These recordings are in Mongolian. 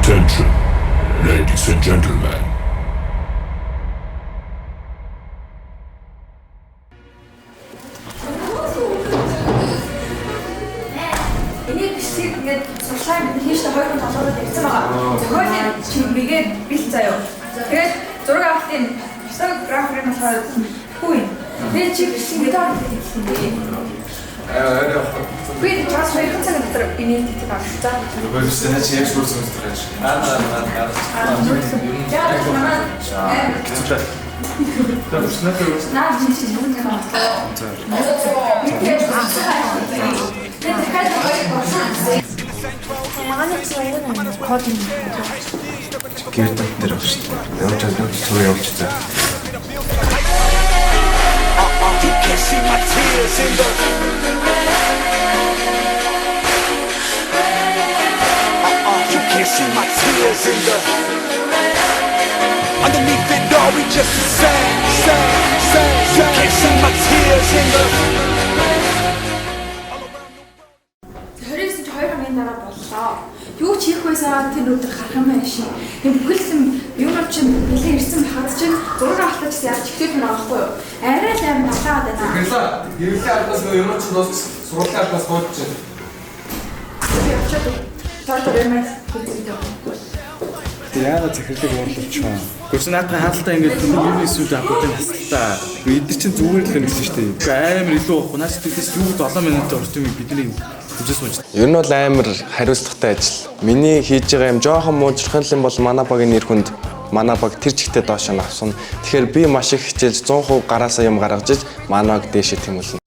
Attention, ladies and gentlemen. Энийг бичсийг ингээд сурчлаа бид хийш та 2 хүн толгойд ярьсан байгаа. Зохиолын чимээгээд бил заяа. Тэгээд зураг авалтын фотографийн болохоор хүү. Тэгээд чи бичсэн гэдэг юм. Би бас хоёр цаг дотор энийг хийх авчихсан. Өөрөөсөө чи яг шүүрсэн өстэй гэж. Underneath it all, we just the same. You can't see my tears in the. 29 хоногийн дараа боллоо. Юу ч хийх байсан тэр өдөр гарах юм байна шин. Энэ бүхэл юм юунууд чинь нэлээд ирсэн хад чинь зураг авалтаж яаж чигтэл байна аахгүй юу? Арай л аим талаад байна. Гэрлээ. Гэрлээ ардаас нөгөө юм чинь дуусч сургуулийн ардаас гоодчих. Явчаад тартар юмас хэлдэг. Яагаад захирлыг уурлуулчихваа? Гүрс наадхан хаалтаа ингээд юм эсвэл апотын хасалтаа. Эдгээр чинь зүгээр л гэсэн шүү дээ. Амар илүү уухгүй. Наас тиймээс юу 7 минутын урт юм бидний хүчээс сууж. Ер нь бол амар хариуцлагатай ажил. Миний хийж байгаа юм жоохон муужрах юм бол манай багийн нэр хүнд манай баг тэр чигтээ доош нь авсан. Тэгэхээр би маш их хичээж 100% гараасаа юм гаргаж иж манааг дээшээ тэмүүлнэ.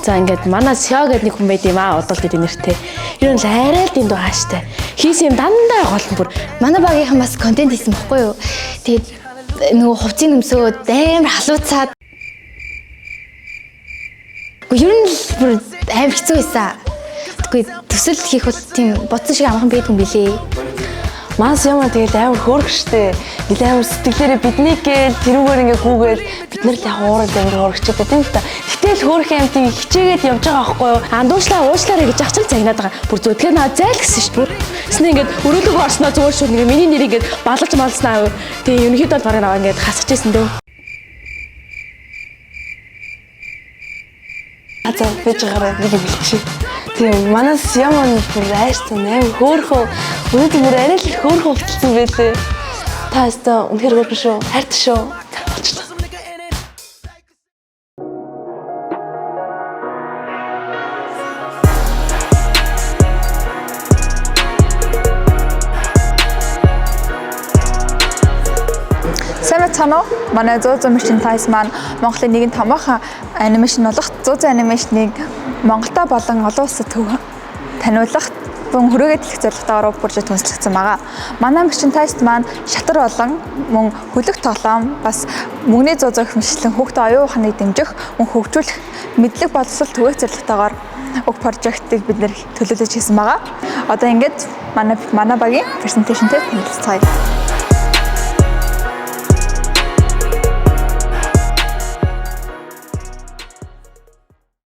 За ингээд манай Сё гэдэг нэг хүн байд юм аа, Удал гэдэг нэртэй. Ер нь л арай л дэндүү хааштай. Хийсэн юм дандаа гол бүр. Манай багийнхан бас контент хийсэн баггүй юу. Тэгээд нөгөө хувцсыг нөмсөөд амар халууцаад. Ер нь л бүр амар хэцүү байсан. Тэгэхгүй төсөл хийх бол тийм бодсон шиг амхан байдгүй юм билээ. Манс юм тэгээд амар хөөрх штэ. Нилээ амар сэтгэлээрээ биднийг гээл тэрүүгээр ингээ гүүгээл бид нар л яг уурал ингээ хөөргчээд тийм л та. Гэтэл хөөрх юм тийм хичээгээд явж байгаа байхгүй юу? Андуушлаа уушлаарэ гэж ахчил загнаад байгаа. Бүр зү тэгэхээр наа зайл гэсэн штэ бүр. Тэснэ ингээ өрөөлөг орсноо зүгээр шүү ингээ миний нэрийг ингээ балж малснаа. Тэгээ ерөнхийдөө бол барыг аваа ингээ хасч ийсэн дөө. Азаа бэж гараад нэг юм хэлчих. Тийм манаас ямар бүр айрсан амар хөөрхөө өнөөдөр бүр арай л хөөрхөө хөтлсөн байлээ. Та өстө үнэхээр хөөрхөн шүү. Хайрт шүү. Болчихлоо. Сайн уу? Манай 100 мөрчин тайс маань Монголын нэгэн томоохон анимашн болох 100 анимашныг Монголда болон олон улсад таниулах бун хүрээгээ дэлгэх зорилготойгоор бүрж түнслэгдсэн байгаа. Манай мөрчин тайст маань шатар болон мөн хөлөг тоглоом бас мөнгөний 100 хэмжлэн хүүхдээ оюун ухааныг дэмжих, мөн хөгжүүлэх мэдлэг боловсрол түгээх зорилготойгоор уг прожектыг бид нэр төлөвлөж хийсэн байгаа. Одоо ингээд манай багийн презентацтэй танилцгаая.